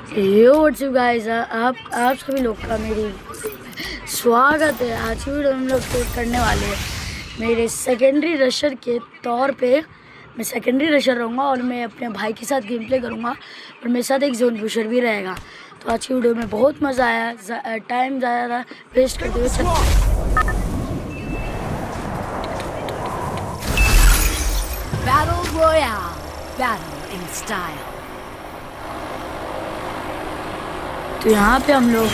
WhatsApp guys, आप सभी लोग का मेरी स्वागत है। आज की वीडियो हम लोग शूट करने वाले हैं मेरे सेकेंडरी रशर के तौर पे। मैं सेकेंडरी रशर रहूँगा और मैं अपने भाई के साथ गेम प्ले करूँगा और मेरे साथ एक जोन पुशर भी रहेगा। तो आज की वीडियो में बहुत मज़ा आया, टाइम ज़्यादा वेस्ट करते हुए Battle Royale. Battle in style. तो यहाँ पे हम लोग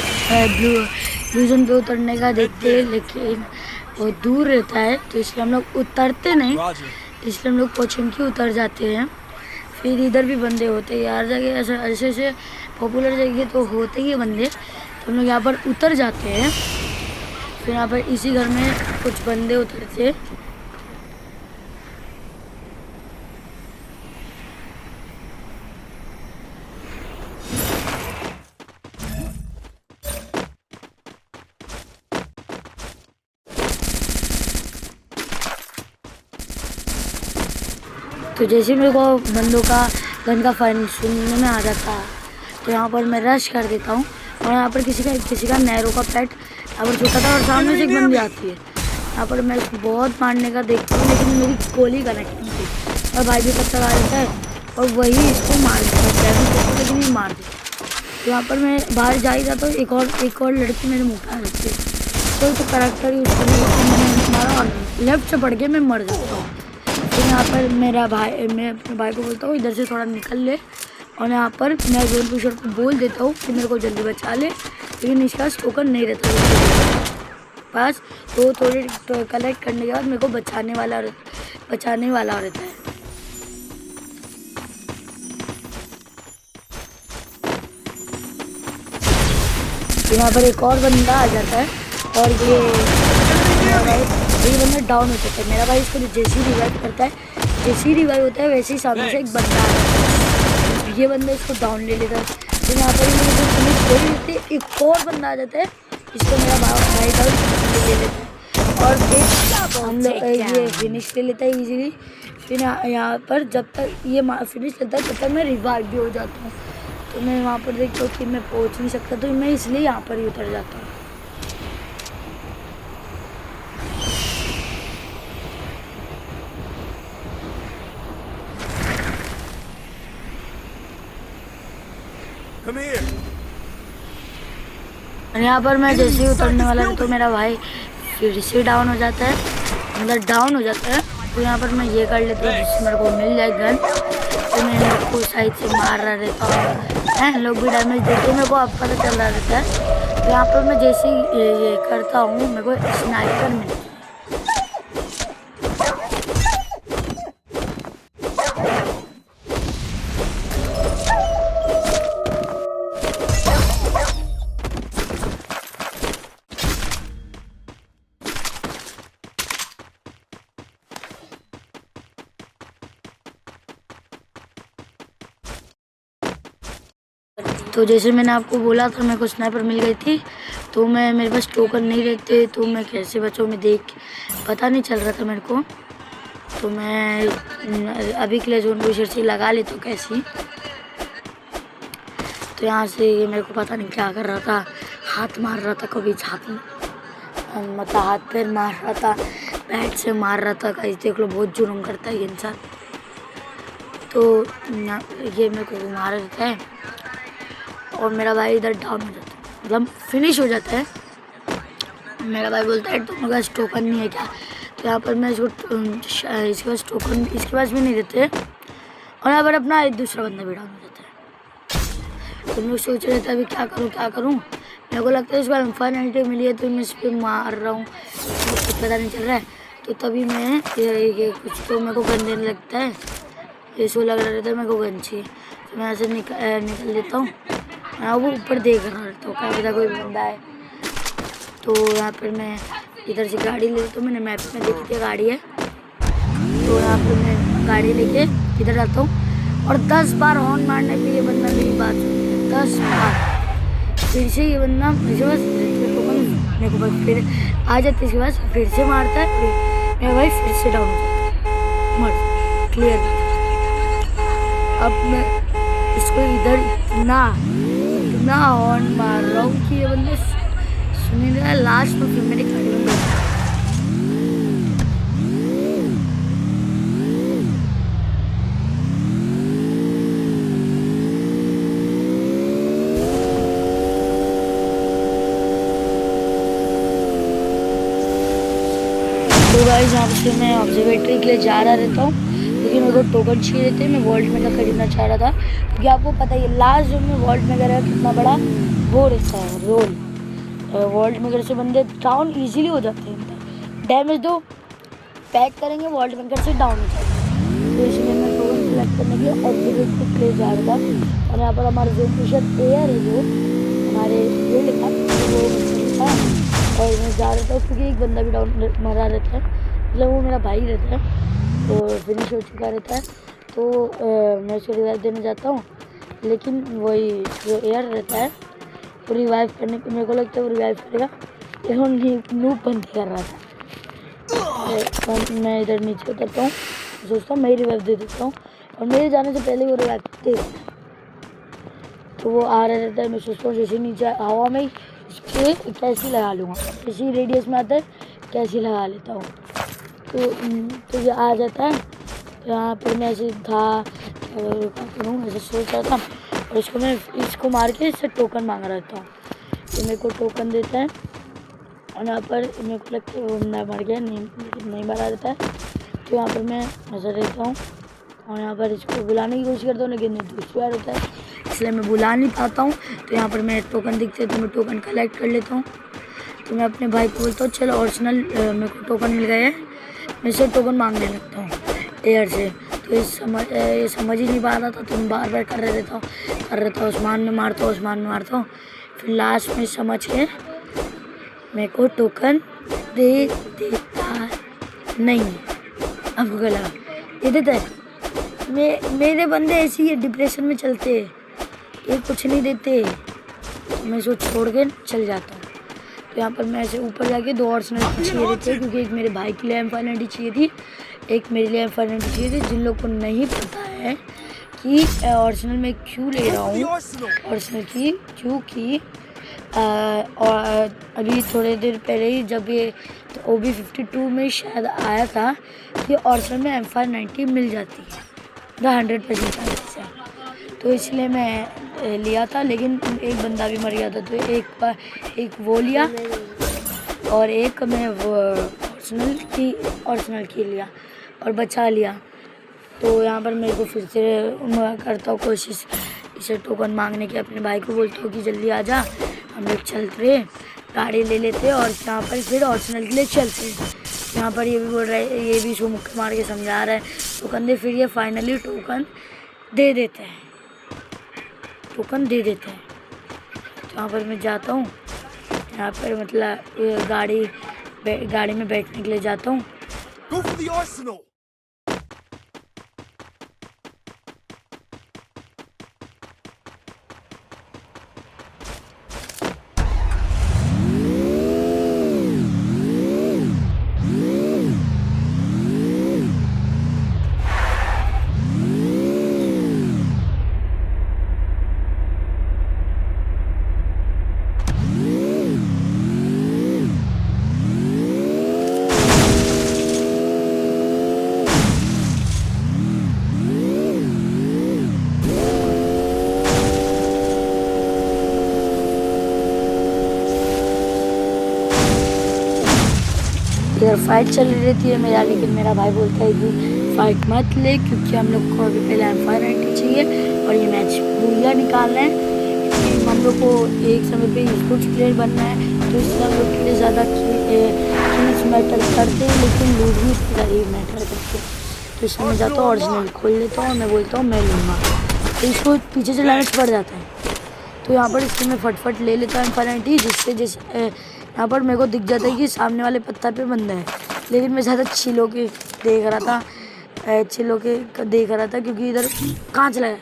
ब्लू जोन पे उतरने का देखते हैं, लेकिन वो दूर रहता है तो इसलिए हम लोग उतरते नहीं, इसलिए हम लोग पोचमकी उतर जाते हैं। फिर इधर भी बंदे होते हैं यार, जगह ऐसे ऐसे पॉपुलर जगह तो होते ही बंदे, तो हम लोग यहाँ पर उतर जाते हैं। फिर यहाँ पर इसी घर में कुछ बंदे उतरते हैं। तो जैसे मेरे को बंदों का गन का फाइन सुनने में आ जाता है तो यहाँ पर मैं रश कर देता हूँ। और यहाँ पर किसी का नैरो का पेट यहाँ पर छूटा था और सामने से एक बंदी आती है। यहाँ पर मैं उसको बहुत मारने का देखता हूँ, लेकिन मेरी गोली कनेक्ट नहीं थी और भाई भी तब तक आ जाता है और वही इसको मार देता है, लेकिन ये मार देता। तो यहाँ पर मैं बाहर जा ही जाता हूँ, एक और लड़की मेरे मुँह पर आ जाती है तो करेक्टर यूज़ करने मैंने मारा और लेफ्ट से पड़ के मैं मर जाता हूँ। तो यहाँ पर मैं अपने भाई को बोलता हूँ इधर से थोड़ा निकल ले, और यहाँ पर मैं जोन पुशर को बोल देता हूँ कि मेरे को जल्दी बचा ले, लेकिन इसका टोकन नहीं रहता पास। तो थोड़ी कलेक्ट करने के बाद मेरे को बचाने वाला रहता है। तो यहाँ पर एक और बंदा आ जाता है और ये बंदा डाउन हो जाता है। मेरा भाई इसको जैसे रिवाइव करता है, जैसे रिवाइव होता है वैसे ही सामने से एक बंदा आ जाता है, ये बंदा इसको डाउन ले लेता है। तो यहाँ पर फिनिश लेते एक और बंदा आ जाता है, इसको मेरा भाई डाउन ले लेता है और फिर हम लोग ये फिनिश ले लेता है इजीली। फिर यहाँ पर जब तक ये फिनिश लेता है तब तक मैं रिवाइव भी हो जाता हूँ। तो मैं वहाँ पर देखता हूँ कि मैं पहुँच नहीं सकता, तो मैं इसलिए यहाँ पर ही उतर जाता हूँ। और यहाँ पर मैं जैसे ही उतरने वाला था तो मेरा भाई फिर से डाउन हो जाता है, मतलब डाउन हो जाता है। तो यहाँ पर मैं ये कर लेता हूँ जिससे मेरे को मिल जाए गन। तो मैं मेरे को साइड से मार रहा रहता हूँ, लोग भी डैमेज देते मेरे को अब पता चल रहा रहता है। तो यहाँ पर मैं जैसे ही ये करता हूँ मेरे को स्नाइपर मिलता है। तो जैसे मैंने आपको बोला था मेरे को स्नाइपर मिल गई थी, तो मेरे पास टोकन नहीं रहते तो मैं कैसे बचूँ, मैं पता नहीं चल रहा था मेरे को। तो मैं अभी के लिए जोन पुशर से लगा ले तो कैसी। तो यहाँ से मेरे को पता नहीं क्या कर रहा था, हाथ मार रहा था, कभी छाती मतलब हाथ पैर मार रहा था, बैट से मार रहा था। कहीं देख लो बहुत जुर्म करता है ये इंसान। तो ये मेरे को मार देता है और मेरा भाई इधर डाउन हो जाता है, मतलब फिनिश हो जाता है। मेरा भाई बोलता है तुम्हारे पास टोकन नहीं है क्या? तो यहाँ पर मैं इसके पास टोकन इसके पास भी नहीं देते और यहाँ पर अपना एक दूसरा बंदा भी डाउन हो जाता है। तो मैं सोच रहे थे अभी क्या करूँ। मेरे को लगता है इस बार M590 मिली है तो मैं इस पर मार रहा हूँ, कुछ पता नहीं चल रहा है। तो तभी मैं ये कुछ तो मेरे को गन देने लगता है, ये सो लग रहा रहता है मेरे को गन चाहिए। तो मैं ऐसे निकल लेता हूँ, वो ऊपर देख रहा रहता हूँ क्या पता कोई बंदा है। तो यहाँ पर मैं इधर से गाड़ी ले लेता हूँ, मैंने मैप में देखी थी गाड़ी है। तो यहाँ पर मैं गाड़ी लेके इधर जाता हूँ और 10 बार हॉर्न मारने पे ये बंदा मेरी बात सुनता है, 10 बार। फिर से ये बंदा मेरे को बस फिर आ जाते इसके पास, फिर से मारता है, फिर मेरा भाई फिर से डाउन हो जाता है, मर क्लियर। अब मैं इसको इधर इतना इतना हॉर्न मार रहा हूँ कि ये बंदे सुन ही नहीं रहा। लास्ट में फिर मेरी गाड़ी बंद हो गई। तो गाइस यहाँ से मैं ऑब्जर्वेटरी के लिए जा रहा रहता हूँ, लेकिन मेरे को टोकन चाहिए रहते। मैं वॉल्ट मेकर खरीदना चाह रहा था, क्योंकि आपको पता ही है लास्ट जोन में वॉल्ट मेकर का कितना बड़ा वो रहता है रोल। वॉल्ट मेकर से बंदे डाउन इजीली हो जाते हैं। डैमेज दो, पैक करेंगे, वॉल्ट मेकर से डाउन हो जाएगा। तो इसलिए मैं टोकन कलेक्ट करने के लिए ऑब्जर्वेटरी के लिए जा रहा था। और यहाँ पर हमारा जो फिशर एयर है जो हमारे ये लिखा वो और मैं जा रहा था, क्योंकि एक बंदा भी डाउन मरा रहता है, मतलब वो मेरा भाई रहता है, तो फिनिश हो चुका रहता है। तो मैं उसको रिवाइव देने जाता हूँ, लेकिन वही जो एयर रहता है वो रिवाइव करने के मेरे को लगता है वो रिवाइव करेगा, लेकिन नूब बंद कर रहा था। तो मैं इधर नीचे उतरता हूँ, सोचता हूँ मैं रिवाइव दे देता हूँ, और मेरे जाने से पहले वो रिवाइव दे देता है। तो वो आ रहा रहता है, मैं सोचता हूँ जैसे नीचे हवा में इसके कैसे लगा लूँगा, इसी रेडियस में आता है कैसे लगा लेता हूँ। तो ये आ जाता है। तो यहाँ पर मैं ऐसे था क्या करूँ ऐसे सोच रहा था, और इसको मार के इससे टोकन मांग रहा था। तो मेरे को टोकन देता है, और यहाँ पर मेरे को लगता है वो बंदा मर गया, नहीं मरा रहता है। तो यहाँ पर मैं ऐसा रहता हूँ, और यहाँ पर इसको बुलाने की कोशिश करता हूँ, लेकिन दूसरा रहता है, इसलिए मैं बुला नहीं पाता हूँ। तो यहाँ पर मैं टोकन दिखते तो मैं टोकन कलेक्ट कर लेता हूँ। तो मैं अपने भाई को बोलता हूँ चलो ओरिजिनल मेरे को टोकन मिल गए हैं, मैं इससे टोकन मांगने लगता हूँ एयर से। तो ये समझ ही नहीं पा रहा था, तो मैं बार बार कर रहता हूँ, उस्मान में मारता हूँ। फिर लास्ट में समझ के मेरे को टोकन दे देता नहीं। अब गला दे देता है। मेरे बंदे ऐसे ही डिप्रेशन में चलते, ये कुछ नहीं देते, मैं इसको छोड़ के चल जाता हूँ। तो यहाँ पर मैं ऐसे ऊपर जाके 2 और स्नैक्स चाहिए रहते हैं, क्योंकि एक मेरे भाई के लिए M590 चाहिए थी, एक मेरे लिए M590 चाहिए थी। जिन लोग को नहीं पता है कि ओरिजिनल में क्यों ले रहा हूँ ओरिजिनल की, क्योंकि और अभी थोड़े देर पहले ही जब ये तो OB52 में शायद आया था कि ओरिजिनल में M590 मिल जाती है 100% चांसेस है। तो इसलिए मैं लिया था, लेकिन एक बंदा भी मर गया था, तो एक वो लिया और एक मैं वो ओरिजिनल की लिया और बचा लिया। तो यहाँ पर मेरे को फिर से करता हूँ कोशिश इसे टोकन मांगने की, अपने भाई को बोलता हूँ कि जल्दी आ जा, हम लोग चलते गाड़ी ले लेते और यहाँ पर फिर ओरिजिनल के लिए चलते। यहाँ पर ये भी बोल रहा है, ये भी इसको मुक्के मार के समझा रहा है टोकन दे। फिर ये फाइनली टोकन दे देते हैं, टोकन दे देते हैं। तो यहाँ पर मैं जाता हूँ, यहाँ पर मतलब गाड़ी में बैठने के लिए जाता हूँ। इधर फाइट चल रही रहती है मेरा, लेकिन मेरा भाई बोलता है कि फाइट मत ले, क्योंकि हम लोग को अभी पहले M590 चाहिए और ये मैच पूरा निकालना है, क्योंकि हम लोग को एक समय पे स्पोर्ट्स प्लेयर बनना है। तो इसलिए हम लोग के लिए ज़्यादा चीज़ मैटर करते हैं, लेकिन लूट भी ज़्यादा मैटर करते हैं। तो इसलिए मैं जाता हूँ ओरिजिनल खोल लेता हूँ और मैं बोलता हूँ मैं लूँगा, तो इसको पीछे से लाने पड़ जाता है। तो यहाँ पर इससे मैं फटफट ले लेता हूँ M590, जिससे जैसे यहाँ पर मेरे को दिख जाता है कि सामने वाले पत्थर पे बंदा है, लेकिन मैं ज़्यादा छिलो के देख रहा था, क्योंकि इधर कहाँ चला है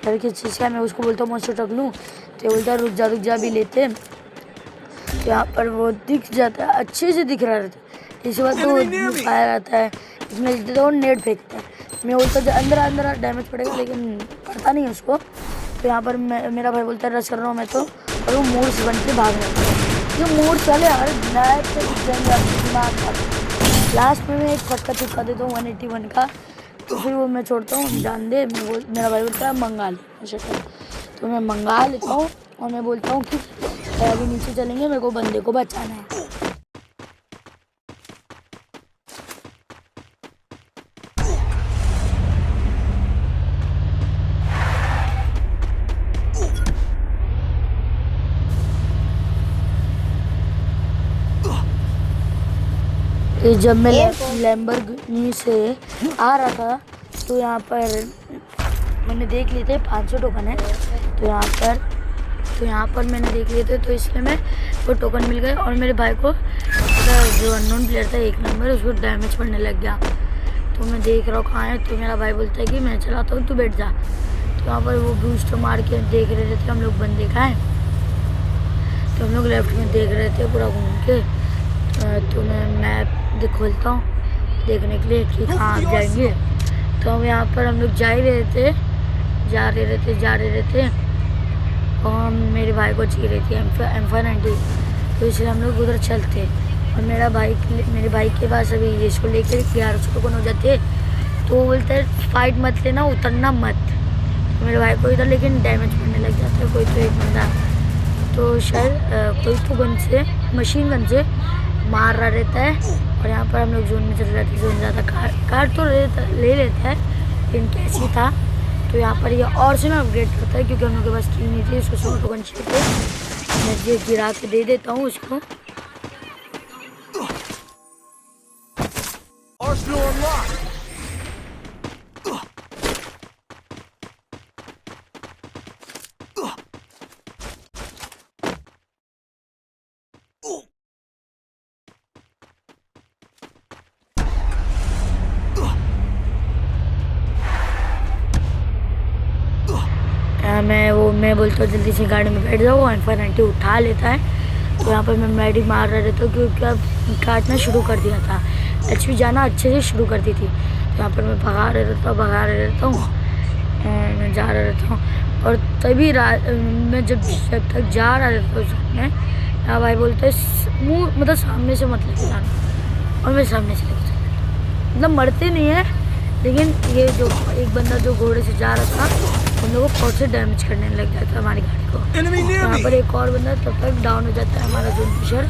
इधर किस चीज़ का। मैं उसको बोलता हूँ मॉन्स्टर ट्रक लूँ, तो बोलता है रुक जा भी लेते। तो यहाँ पर वो दिख जाता है, अच्छे से दिख रहा रहता है। इसके बाद तो फायर आता है, इसमें तो नेट फेंकता है। मैं बोलता हूँ अंदर डैमेज पड़ेगा, लेकिन पड़ता नहीं है उसको। तो यहाँ पर मेरा भाई बोलता है रश कर रहा हूँ मैं तो, और वो मोड़ से बन के भाग रहा है। ये मोड़ चले हर नए पे दिमाग का। लास्ट में मैं एक फटका चिपका देता हूँ 181 का, तो फिर वो मैं छोड़ता हूँ जान दे। मेरा भाई बोलता है मंगा ले शटर, तो मैं मंगा लेता हूँ और मैं बोलता हूँ कि अभी नीचे चलेंगे, मेरे को बंदे को बचाना है। जब मैं लैम्बोर्गिनी से आ रहा था तो यहाँ पर मैंने देख लिए थे 500 टोकन है, तो यहाँ पर मैंने देख लिए थे, तो इसलिए मैं वो टोकन मिल गए। और मेरे भाई को जो अननोन प्लेयर था 1 नंबर, उसको डैमेज पड़ने लग गया। तो मैं देख रहा हूँ कहाँ है, तो मेरा भाई बोलता है कि मैं चलाता हूँ तू बैठ जा। तो यहाँ पर वो बूस्ट मार के देख रहे थे हम लोग बंदे का है, तो हम लोग लेफ्ट में देख रहे थे पूरा घूम के। तो मैं मैप खोलता हूँ देखने के लिए कि कहाँ आप जाएंगे। तो हम यहाँ पर हम लोग जा रहे थे और मेरे भाई को चाहिए रही थी M590, तो इसलिए हम लोग उधर चलते। और मेरे भाई के पास अभी इसको लेकर 1100 टोकन हो जाते, तो वो बोलते हैं फाइट मत लेना, उतरना मत। तो मेरे भाई को इधर लेकिन डैमेज पड़ने लग जाता है। कोई तो एक बंदा तो शायद कोई तो गन से मशीन गन से मार रहा रहता है, और यहाँ पर हम लोग जोन में चले जाते। जोन ज़्यादा कार तो ले लेता है, लेकिन कैसी था। तो यहाँ पर ये और से ना अपग्रेड करता है, क्योंकि हम लोग के पास की नहीं थी, उसको 100 टोकन चाहिए। मैं ये गिरा के दे देता हूँ उसको। मैं बोलता हूँ जल्दी से गाड़ी में बैठ जाओ, M590 उठा लेता है। तो यहाँ पर मैं मेडिक मार रहा रहता हूँ, क्योंकि अब काटना शुरू कर दिया था, HP जाना अच्छे से शुरू कर दी थी। तो यहाँ पर मैं भगा रहता हूँ, मैं जा रहता हूँ। और तभी मैं जब तक जा रहा रहता हूँ सामने, यहाँ भाई बोलते हैं मुँह मतलब सामने से मत लेके जाना, और मैं सामने से लेके चलता। मतलब मरते नहीं है, लेकिन ये जो एक बंदा जो घोड़े से जा रहा था, उन लोगों को बहुत से डैमेज करने लग जाता है हमारी गाड़ी को। यहाँ पर एक और बंदा तब तक डाउन हो जाता है हमारा जोन पुशर,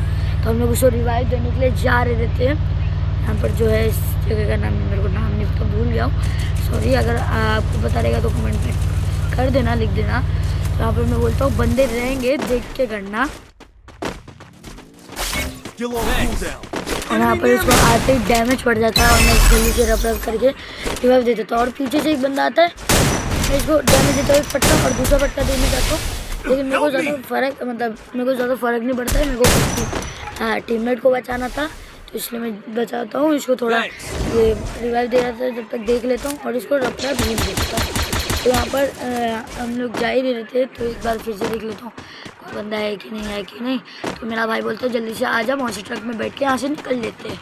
तो हम लोग उसको रिवाइव देने के लिए जा रहे थे। यहाँ पर जो है इस जगह का नाम मेरे को नाम नहीं पता, भूल गया हूँ, सॉरी। अगर आपको पता रहेगा तो कमेंट में कर देना, लिख देना। तो यहाँ पर मैं बोलता हूँ बंदे रहेंगे, देख के करना। और यहाँ पर इसको आते ही डैमेज पड़ जाता है, और मैं जल्दी से रफ करके रिवाइव दे देता हूँ। और पीछे से एक बंदा आता है, मैं इसको डैमेज देता हूँ एक पट्टा, और दूसरा पट्टा देने जाता हूँ, लेकिन मेरे को ज़्यादा फ़र्क नहीं पड़ता है। मेरे को टीममेट को बचाना था, तो इसलिए मैं बचाता हूँ इसको। थोड़ा ये रिवाइव दे रहा था, जब तक देख लेता हूँ, और इसको रफ्तार भीम देता हूँ। तो यहाँ पर हम लोग जा ही रहे थे, तो एक बार फिर से देख लेता हूँ बंदा है कि नहीं। तो मेरा भाई बोलता है जल्दी से आ जा, मॉन्स्टर ट्रक में बैठ के यहाँ से निकल लेते हैं।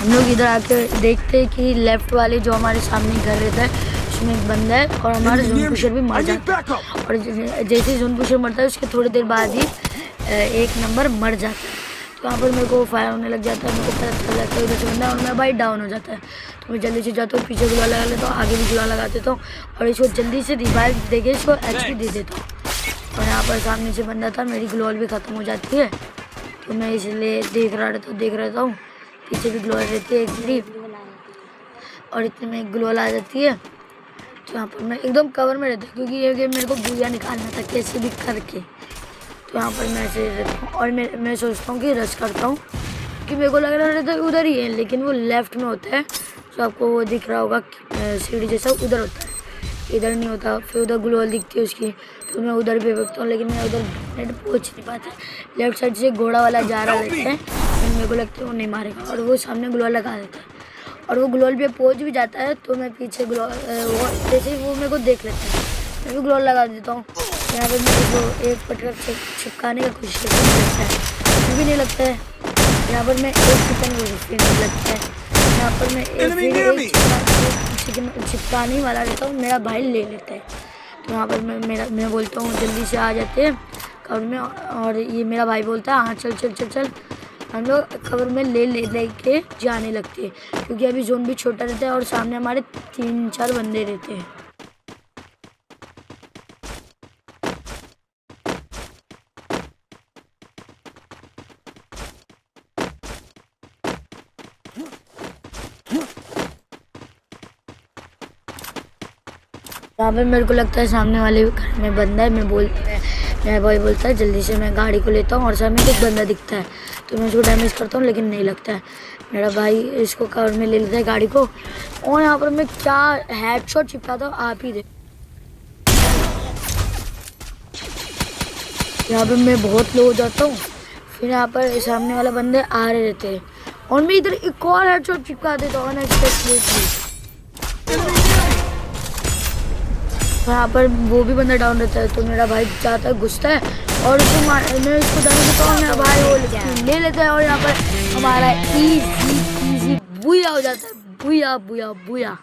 हम लोग इधर आके देखते हैं कि लेफ्ट वाले जो हमारे सामने घर रहता है, उसमें एक बंदा है, और हमारा जोन पुशर भी मर जाता है। और जैसे जोन पुशर मरता है, उसके थोड़ी देर बाद ही 1 नंबर मर जाता है। तो यहाँ पर मेरे को फायर होने लग जाता है, मेरे को पता चल जाता है उधर से बंदा, और मेरा भाई डाउन हो जाता है। तो मैं जल्दी से जाता हूँ, पीछे ग्लू लगा लेता हूँ, आगे भी ग्लू लगा देता हूँ, और इसको जल्दी से रिवाइव देके इसको HP दे देता हूँ। और यहाँ पर सामने से बंदा था, मेरी ग्लोअल भी ख़त्म हो जाती है, तो मैं इसलिए देख रहता हूँ। पीछे भी ग्लोअल रहती है एक मेरी, और इतने में ग्लोअल आ जाती है। तो यहाँ पर मैं एकदम कवर में रहता हूँ, क्योंकि ये गेम मेरे को बूया निकालना था कैसे भी करके। तो यहाँ पर मैं ऐसे रहता हूँ, और मैं सोचता हूँ कि रश करता हूँ, कि मेरे को लग रहा रहता है उधर ही है, लेकिन वो लेफ्ट में होता है, जो आपको वो दिख रहा होगा सीढ़ी जैसा, उधर होता है, इधर नहीं होता। फिर उधर ग्लोअल दिखती है उसकी, तो मैं उधर भी फेंकता हूँ, लेकिन मैं उधर नेट पहुँच नहीं पाता। लेफ्ट साइड से घोड़ा वाला जा रहा रहता है, मेरे को लगता है वो नहीं मारेगा, और वो सामने ग्लोअल लगा देता है, और वो ग्लोअल पे पहुँच भी जाता है। तो मैं पीछे जैसे ही वो मेरे को देख लेता है, मैं भी ग्लोअल लगा देता हूँ, यहाँ पर मेरे को एक पटका चिपकाने का कोशिश करता है, वो भी नहीं लगता है। यहाँ पर मैं एक चिकन को नहीं लगता है। यहाँ पर मैं एक चिकन चिपकाने वाला रहता हूँ, मेरा भाई ले लेता है। तो यहाँ पर मैं बोलता हूँ जल्दी से आ जाते हैं कवर में, और ये मेरा भाई बोलता है हाँ चल चल चल चल। हम लोग कवर में ले के जाने लगते हैं, क्योंकि अभी जोन भी छोटा रहता है और सामने हमारे 3-4 बंदे रहते हैं। यहाँ पर मेरे को लगता है सामने वाले घर में बंदा है। मेरा भाई बोलता है जल्दी से मैं गाड़ी को लेता हूँ, और सामने एक बंदा दिखता है तो मैं उसको डैमेज करता हूँ, लेकिन नहीं लगता है। मेरा भाई इसको कवर में ले लेता है गाड़ी को, और यहाँ पर मैं क्या हेडशॉट चिपकाता हूँ आप ही देख। यहाँ पर मैं बहुत लो हो जाता हूँ, फिर यहाँ पर सामने वाला बंदे आ रहे रहते हैं और मैं इधर एक और हेडशॉट चिपका देता हूँ अनएक्सपेक्टेडली। यहाँ पर वो भी बंदा डाउन रहता है, तो मेरा भाई जाता है घुसता है और उसको मैं इसको डैमेज देता हूँ, मेरा भाई वो ले लेता है और यहाँ पर हमारा इजी बुया हो जाता है। बुया बुया बुया।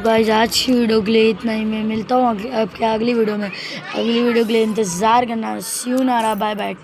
गाइस आज की वीडियो के लिए इतना ही। मैं मिलता हूँ आपके अगली वीडियो में। अगली वीडियो के लिए इंतज़ार करना। सी यू नारा, बाय बाय।